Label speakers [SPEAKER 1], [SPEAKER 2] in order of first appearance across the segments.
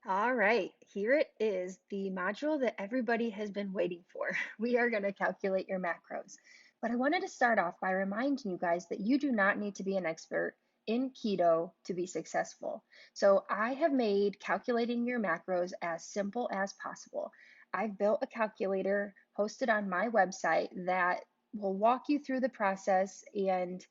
[SPEAKER 1] All right, here it is, the module that everybody has been waiting for. We are going to calculate your macros. But I wanted to start off by reminding you guys that you do not need to be an expert in keto to be successful. So I have made calculating your macros as simple as possible. I've built a calculator hosted on my website that will walk you through the process, and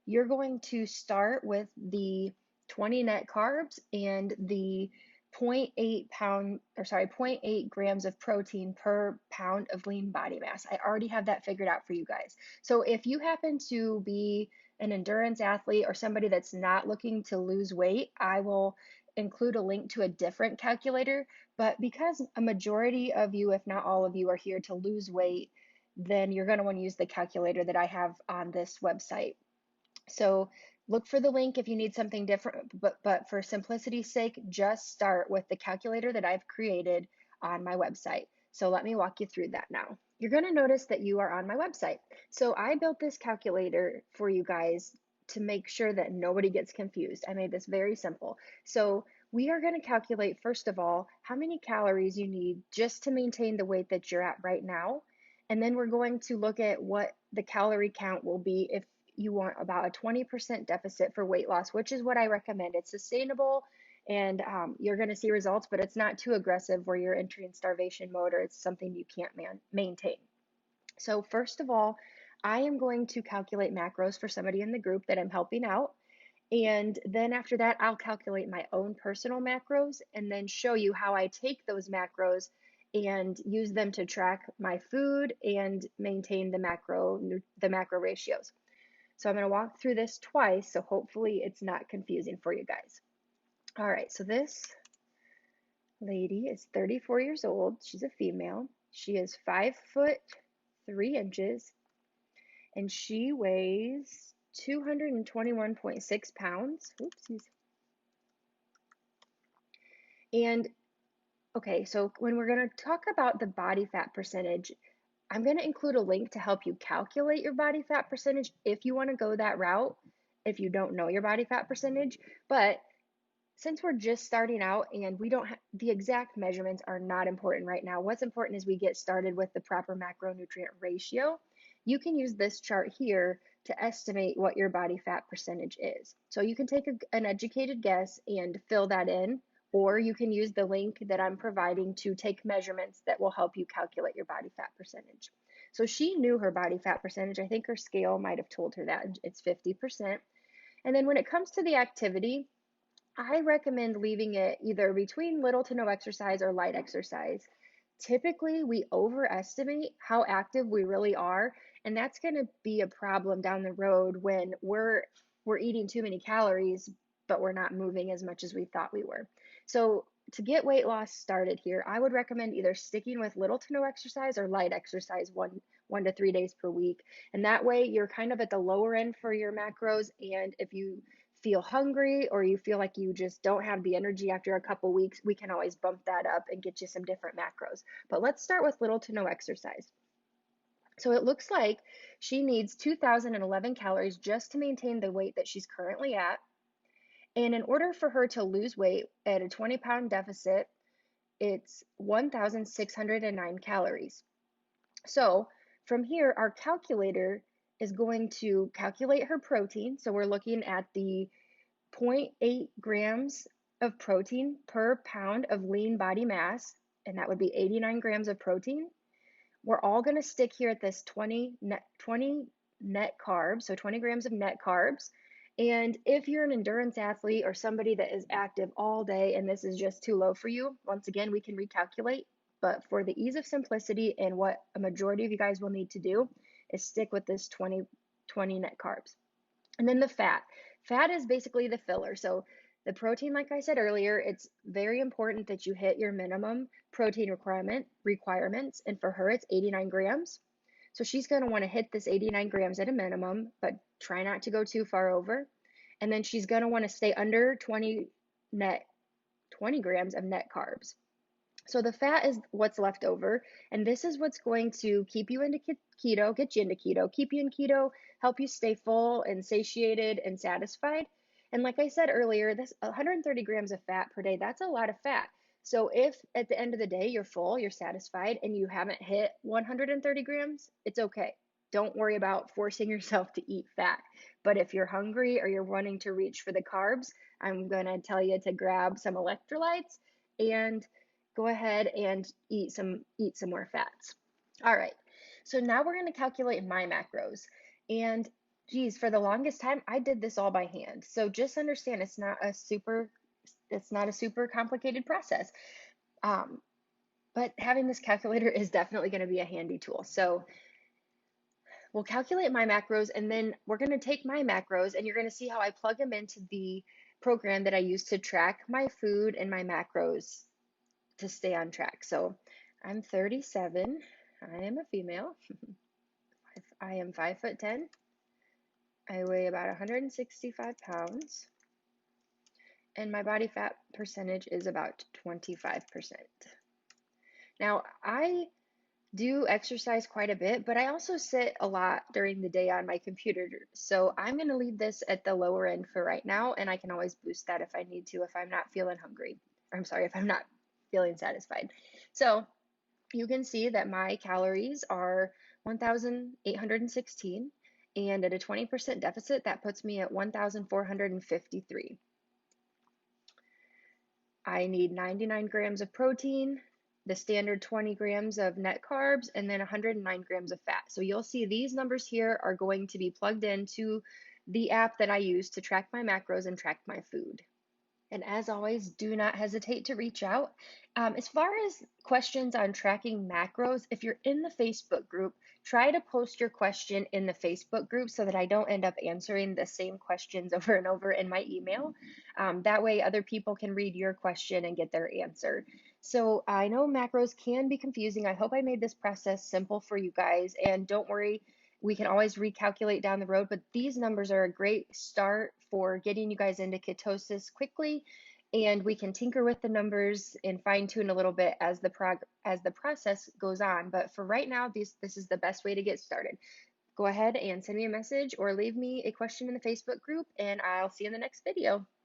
[SPEAKER 1] you're going to start with the 20 net carbs and the zero point 0.8 pound, or sorry, zero point 0.8 grams of protein per pound of lean body mass. I already have that figured out for you guys. So if you happen to be an endurance athlete or somebody that's not looking to lose weight, I will include a link to a different calculator. But because a majority of you, if not all of you, are here to lose weight, then you're going to want to use the calculator that I have on this website. So look for the link if you need something different, but for simplicity's sake, just start with the calculator that I've created on my website. So let me walk you through that now. You're going to notice that you are on my website. So I built this calculator for you guys to make sure that nobody gets confused. I made this very simple. So we are going to calculate, first of all, how many calories you need just to maintain the weight that you're at right now. And then we're going to look at what the calorie count will be if you want about a 20% deficit for weight loss, which is what I recommend. It's sustainable and you're going to see results, but it's not too aggressive where you're entering starvation mode or it's something you can't maintain. So first of all, I am going to calculate macros for somebody in the group that I'm helping out. And then after that, I'll calculate my own personal macros and then show you how I take those macros and use them to track my food and maintain the macro ratios. So I'm going to walk through this twice, so hopefully it's not confusing for you guys. All right, so this lady is 34 years old. She's a female. She is 5 foot 3 inches, and she weighs 221.6 pounds. Oopsies. And okay, so when we're going to talk about the body fat percentage, I'm going to include a link to help you calculate your body fat percentage if you want to go that route, if you don't know your body fat percentage. But since we're just starting out and we don't the exact measurements are not important right now. What's important is we get started with the proper macronutrient ratio. You can use this chart here to estimate what your body fat percentage is. So you can take an educated guess and fill that in, or you can use the link that I'm providing to take measurements that will help you calculate your body fat percentage. So she knew her body fat percentage. I think her scale might have told her that it's 50%. And then when it comes to the activity, I recommend leaving it either between little to no exercise or light exercise. Typically, we overestimate how active we really are, and that's going to be a problem down the road when we're eating too many calories, but we're not moving as much as we thought we were. So, to get weight loss started here, I would recommend either sticking with little to no exercise or light exercise 1 to 3 days per week. And that way you're kind of at the lower end for your macros. And if you feel hungry or you feel like you just don't have the energy after a couple weeks, we can always bump that up and get you some different macros. But let's start with little to no exercise. So it looks like she needs 2,011 calories just to maintain the weight that she's currently at. And in order for her to lose weight at a 20-pound deficit, it's 1,609 calories. So from here, our calculator is going to calculate her protein. So we're looking at the 0.8 grams of protein per pound of lean body mass, and that would be 89 grams of protein. We're all going to stick here at this 20 net carbs, so 20 grams of net carbs. And if you're an endurance athlete or somebody that is active all day and this is just too low for you, once again, we can recalculate. But for the ease of simplicity and what a majority of you guys will need to do is stick with this 20 net carbs. And then the fat. Fat is basically the filler. So the protein, like I said earlier, it's very important that you hit your minimum protein requirements. And for her, it's 89 grams. So she's going to want to hit this 89 grams at a minimum, but try not to go too far over. And then she's going to want to stay under 20 grams of net carbs. So the fat is what's left over, and this is what's going to keep you into keto, get you into keto, keep you in keto, help you stay full and satiated and satisfied. And like I said earlier, this 130 grams of fat per day, that's a lot of fat. So if at the end of the day you're full, you're satisfied, and you haven't hit 130 grams, it's okay. Don't worry about forcing yourself to eat fat. But if you're hungry or you're wanting to reach for the carbs, I'm going to tell you to grab some electrolytes and go ahead and eat some more fats. All right. So now we're going to calculate my macros. And geez, for the longest time I did this all by hand. So just understand it's not a super complicated process. Um, but having this calculator is definitely going to be a handy tool. So we'll calculate my macros, and then we're going to take my macros and you're going to see how I plug them into the program that I use to track my food and my macros to stay on track. So I'm 37. I am a female. I am 5'10". I weigh about 165 pounds, and my body fat percentage is about 25%. Now, I do exercise quite a bit, but I also sit a lot during the day on my computer. So I'm going to leave this at the lower end for right now, and I can always boost that if I need to, if I'm not feeling hungry. Or I'm sorry, if I'm not feeling satisfied. So you can see that my calories are 1,816, and at a 20% deficit, that puts me at 1,453. I need 99 grams of protein, the standard 20 grams of net carbs, and then 109 grams of fat. So you'll see these numbers here are going to be plugged into the app that I use to track my macros and track my food. And as always, do not hesitate to reach out. As far as questions on tracking macros, if you're in the Facebook group, try to post your question in the Facebook group so that I don't end up answering the same questions over and over in my email. That way, other people can read your question and get their answer. So I know macros can be confusing. I hope I made this process simple for you guys. And don't worry, we can always recalculate down the road, but these numbers are a great start for getting you guys into ketosis quickly, and we can tinker with the numbers and fine tune a little bit as the process goes on. But for right now, this is the best way to get started. Go ahead and send me a message or leave me a question in the Facebook group, and I'll see you in the next video.